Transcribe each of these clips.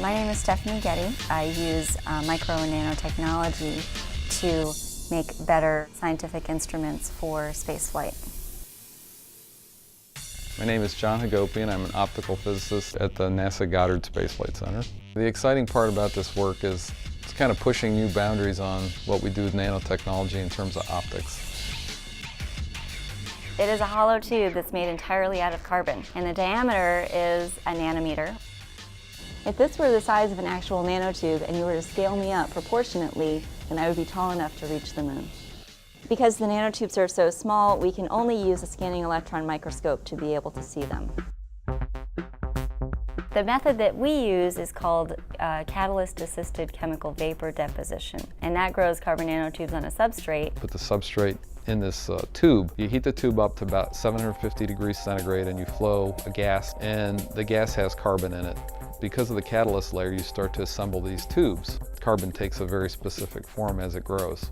My name is Stephanie Getty. I use micro and nanotechnology to make better scientific instruments for spaceflight. My name is John Hagopian. I'm an optical physicist at the NASA Goddard Space Flight Center. The exciting part about this work is it's kind of pushing new boundaries on what we do with nanotechnology in terms of optics. It is a hollow tube that's made entirely out of carbon, and the diameter is a nanometer. If this were the size of an actual nanotube and you were to scale me up proportionately, then I would be tall enough to reach the moon. Because the nanotubes are so small, we can only use a scanning electron microscope to be able to see them. The method that we use is called catalyst-assisted chemical vapor deposition, and that grows carbon nanotubes on a substrate. Put the substrate in this tube. You heat the tube up to about 750 degrees centigrade and you flow a gas, and the gas has carbon in it. Because of the catalyst layer, you start to assemble these tubes. Carbon takes a very specific form as it grows.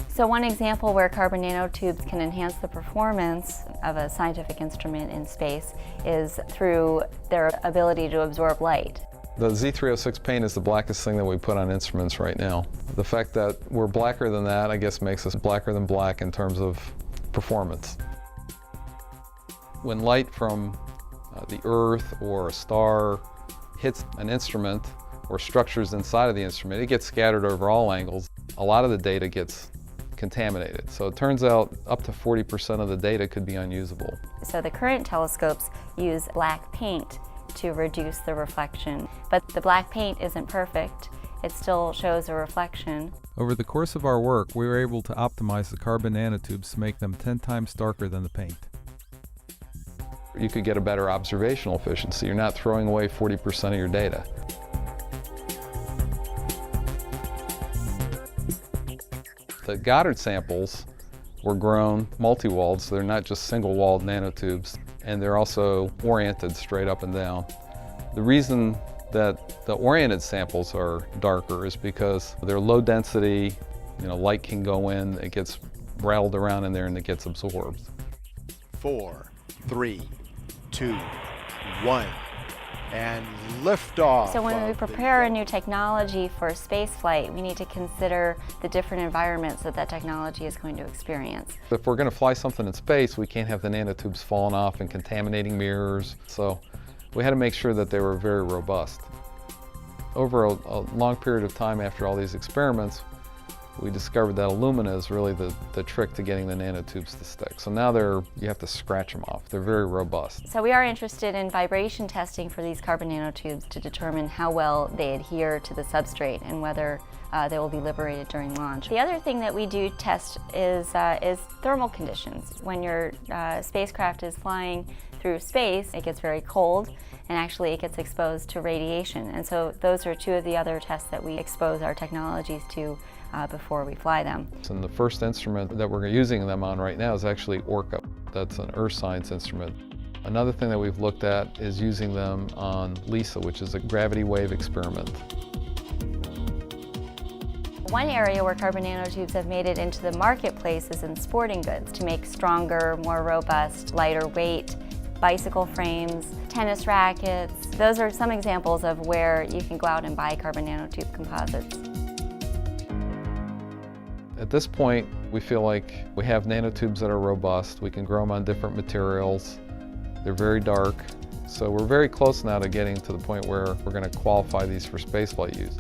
So one example where carbon nanotubes can enhance the performance of a scientific instrument in space is through their ability to absorb light. The Z306 paint is the blackest thing that we put on instruments right now. The fact that we're blacker than that, I guess, makes us blacker than black in terms of performance. When light from the Earth or a star hits an instrument or structures inside of the instrument, it gets scattered over all angles. A lot of the data gets contaminated. So it turns out up to 40% of the data could be unusable. So the current telescopes use black paint to reduce the reflection. But the black paint isn't perfect. It still shows a reflection. Over the course of our work, we were able to optimize the carbon nanotubes to make them 10 times darker than the paint. You could get a better observational efficiency. You're not throwing away 40% of your data. The Goddard samples were grown multi-walled, so they're not just single-walled nanotubes, and they're also oriented straight up and down. The reason that the oriented samples are darker is because they're low density, light can go in, it gets rattled around in there and it gets absorbed. 4, 3, 2, 1, and liftoff. So when we prepare a new technology for space flight, we need to consider the different environments that technology is going to experience. If we're going to fly something in space, we can't have the nanotubes falling off and contaminating mirrors. So we had to make sure that they were very robust. Over a long period of time after all these experiments, we discovered that alumina is really the trick to getting the nanotubes to stick. So now you have to scratch them off. They're very robust. So we are interested in vibration testing for these carbon nanotubes to determine how well they adhere to the substrate and whether they will be liberated during launch. The other thing that we do test is thermal conditions. When your spacecraft is flying through space, it gets very cold, and actually it gets exposed to radiation. And so those are two of the other tests that we expose our technologies to before we fly them. And the first instrument that we're using them on right now is actually Orca. That's an earth science instrument. Another thing that we've looked at is using them on LISA, which is a gravity wave experiment. One area where carbon nanotubes have made it into the marketplace is in sporting goods to make stronger, more robust, lighter weight bicycle frames, tennis rackets. Those are some examples of where you can go out and buy carbon nanotube composites. At this point, we feel like we have nanotubes that are robust. We can grow them on different materials. They're very dark. So we're very close now to getting to the point where we're going to qualify these for spaceflight use.